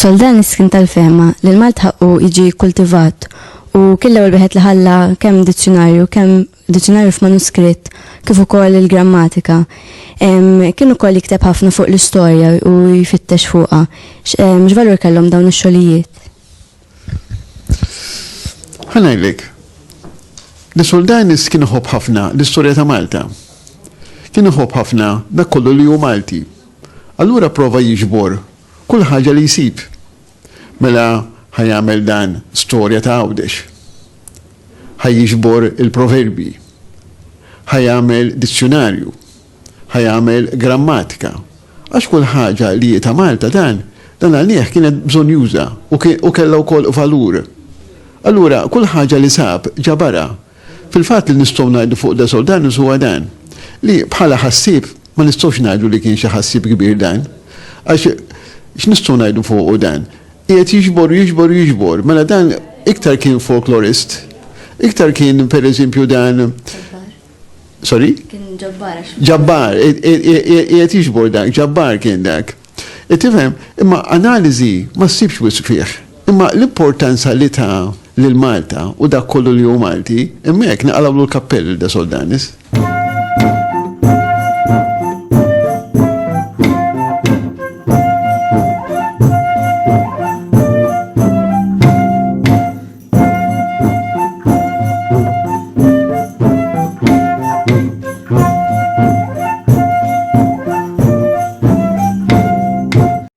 Soldanis kien tal-fehma li l-Malt ħaqqu jiġi kultivat u kien l-ewwel wieħed li ħalla kemm dizzjonarju f'manuskritt kif ukoll il-grammatika. Kien ukoll jikteb ħafna fuq l-istorja u jfittex fuqha. X'valur kellhom dawn ix-xogħlijiet? Ħanajlek, li Soldanis kien iħobb ħafna l-istorja ta' Malta. Kien iħobb ħafna dak kollu li hu Malti. Allura prova jiġbor kull ħaġa li jsib. Mela ħajamel dan storja ta' Għawdex. Ħajjiġbor il-proverbi. Ħajamel dizzjonarju. Ħajamel grammatika. Għax kull ħaġa li ta' Malta dan għalnieh kienet bżonn juża u kellha wkoll valur. Allura kull ħaġa li sab ġabara. Fil-fatt li nistgħu ngħidu fuq da Soldanis huwa dan li bħala ħassib ma nistgħux ngħidu li kien xi ħassib kbir dan. Għax x'nistgħu ngħidu fuq dan? Qiegħed jiġbor, mela dan iktar kien folklorist, iktar kien pereżempju dan. Sorry? Kien ġabbar. Ġabbar, qiegħed jiġbor dak, ġabbar kien dak. Tifhem, imma analiżi ma ssibx wisq fih. Imma l-importanza li ta' lil Malta u dak kollu li hu Malti, hemmhekk naqalgħu l-kappell da Soldanis.